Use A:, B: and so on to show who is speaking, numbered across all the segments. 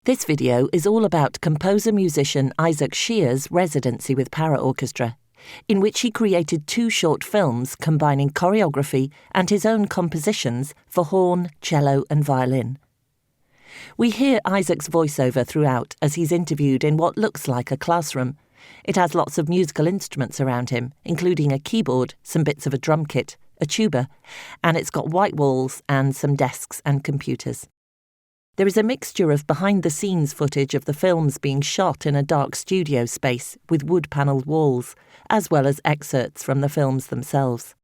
A: This video is all about composer-musician Isaac Shieh's residency with Paraorchestra, in which he created 2 short films combining choreography and his own compositions for horn, cello and violin. We hear Isaac's voiceover throughout as he's interviewed in what looks like a classroom. It has lots of musical instruments around him, including a keyboard, some bits of a drum kit, a tuba, and it's got white walls and some desks and computers. There is a mixture of behind-the-scenes footage of the films being shot in a dark studio space with wood-panelled walls, as well as excerpts from the films themselves.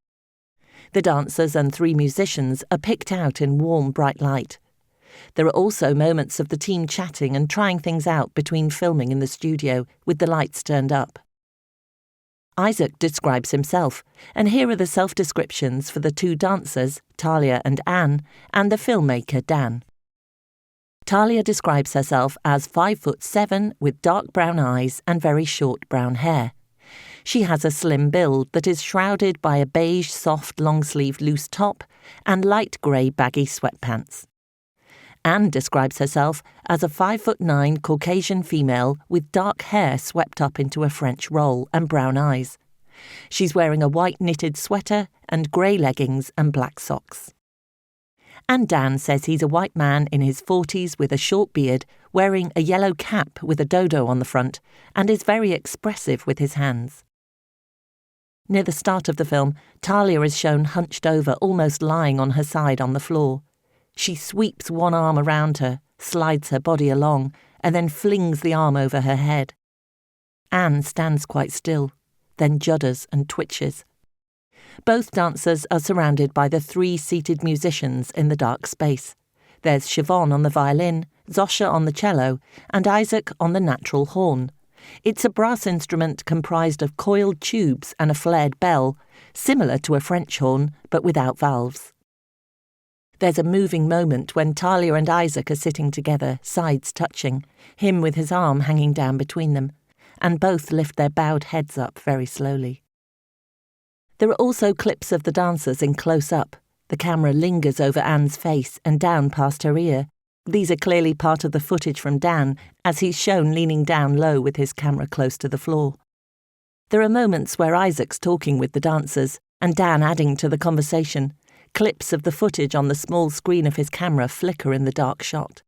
A: The dancers and 3 musicians are picked out in warm, bright light. There are also moments of the team chatting and trying things out between filming in the studio, with the lights turned up. Isaac describes himself, and here are the self-descriptions for the 2 dancers, Talia and Anne, and the filmmaker Dan. Talia describes herself as 5'7" with dark brown eyes and very short brown hair. She has a slim build that is shrouded by a beige, soft, long-sleeved loose top and light grey baggy sweatpants. Anne describes herself as a 5'9" Caucasian female with dark hair swept up into a French roll and brown eyes. She's wearing a white knitted sweater and grey leggings and black socks. And Dan says he's a white man in his 40s with a short beard, wearing a yellow cap with a dodo on the front, and is very expressive with his hands. Near the start of the film, Talia is shown hunched over, almost lying on her side on the floor. She sweeps one arm around her, slides her body along, and then flings the arm over her head. Anne stands quite still, then judders and twitches. Both dancers are surrounded by the 3 seated musicians in the dark space. There's Siobhan on the violin, Zosia on the cello, and Isaac on the natural horn. It's a brass instrument comprised of coiled tubes and a flared bell, similar to a French horn, but without valves. There's a moving moment when Talia and Isaac are sitting together, sides touching, him with his arm hanging down between them, and both lift their bowed heads up very slowly. There are also clips of the dancers in close-up. The camera lingers over Anne's face and down past her ear. These are clearly part of the footage from Dan, as he's shown leaning down low with his camera close to the floor. There are moments where Isaac's talking with the dancers, and Dan adding to the conversation. Clips of the footage on the small screen of his camera flicker in the dark shot.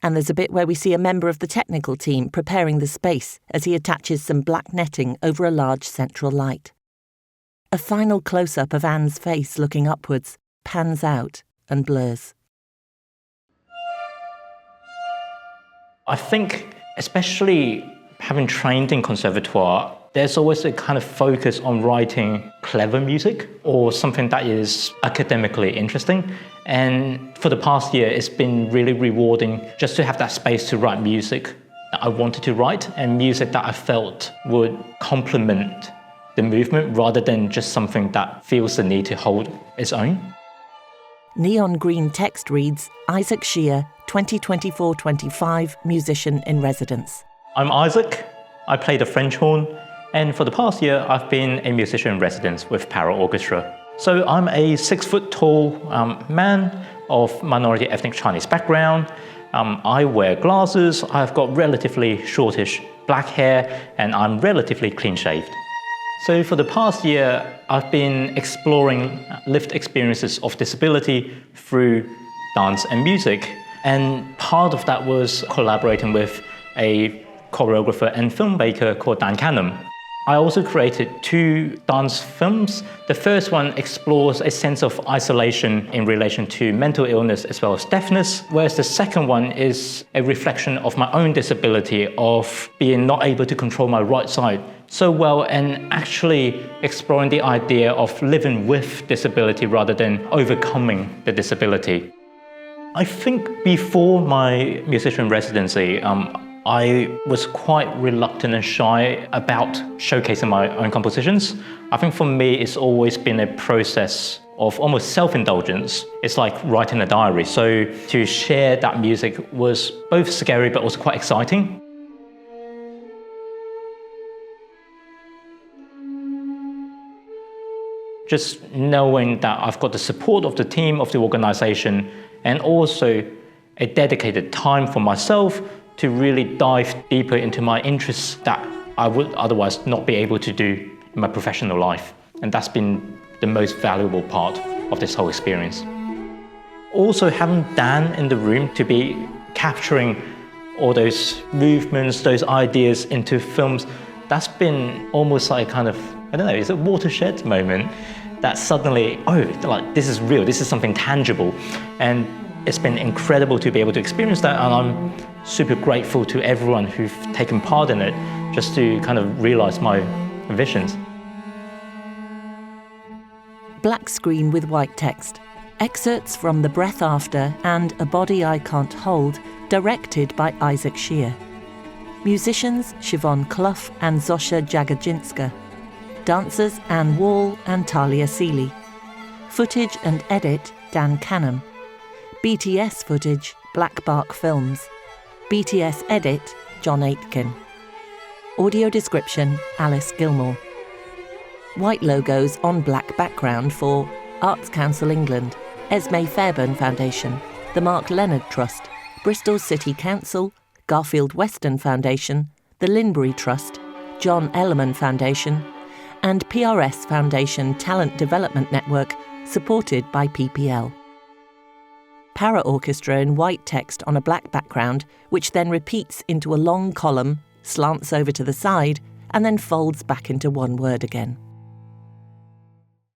A: And there's a bit where we see a member of the technical team preparing the space as he attaches some black netting over a large central light. A final close-up of Anne's face looking upwards pans out and blurs.
B: I think, especially having trained in conservatoire, there's always a kind of focus on writing clever music or something that is academically interesting. And for the past year, it's been really rewarding just to have that space to write music that I wanted to write and music that I felt would complement the movement rather than just something that feels the need to hold its own.
A: Neon green text reads, Isaac Shieh, 2024-25 Musician in Residence.
B: I'm Isaac. I play the French horn, and for the past year, I've been a musician in residence with Paraorchestra. So I'm a 6-foot-tall man of minority ethnic Chinese background. I wear glasses, I've got relatively shortish black hair, and I'm relatively clean-shaved. So for the past year, I've been exploring lived experiences of disability through dance and music. And part of that was collaborating with a choreographer and filmmaker called Dan Canham. I also created 2 dance films. The first one explores a sense of isolation in relation to mental illness as well as deafness, whereas the second one is a reflection of my own disability of being not able to control my right side so well and actually exploring the idea of living with disability rather than overcoming the disability. I think before my musician residency, I was quite reluctant and shy about showcasing my own compositions. I think for me, it's always been a process of almost self-indulgence. It's like writing a diary. So to share that music was both scary but also quite exciting. Just knowing that I've got the support of the team, of the organization, and also a dedicated time for myself to really dive deeper into my interests that I would otherwise not be able to do in my professional life. And that's been the most valuable part of this whole experience. Also, having Dan in the room to be capturing all those movements, those ideas into films, that's been almost like kind of, I don't know, it's a watershed moment that suddenly, like this is real, this is something tangible. And it's been incredible to be able to experience that, and I'm super grateful to everyone who've taken part in it, just to kind of realize my visions.
A: Black screen with white text. Excerpts from The Breath After and A Body I Can't Hold, directed by Isaac Shieh. Musicians Siobhan Clough and Zosia Jagodinska. Dancers Anne Wall and Talia Sealey. Footage and edit Dan Canham. BTS footage Black Bark Films. BTS edit Jon Aitken. Audio description Alice Gilmour. White logos on black background for Arts Council England, Esme Fairbairn Foundation, the Mark Leonard Trust, Bristol City Council, Garfield Weston Foundation, the Linbury Trust, John Ellerman Foundation, and PRS Foundation Talent Development Network, supported by PPL. Paraorchestra in white text on a black background, which then repeats into a long column, slants over to the side, and then folds back into one word again.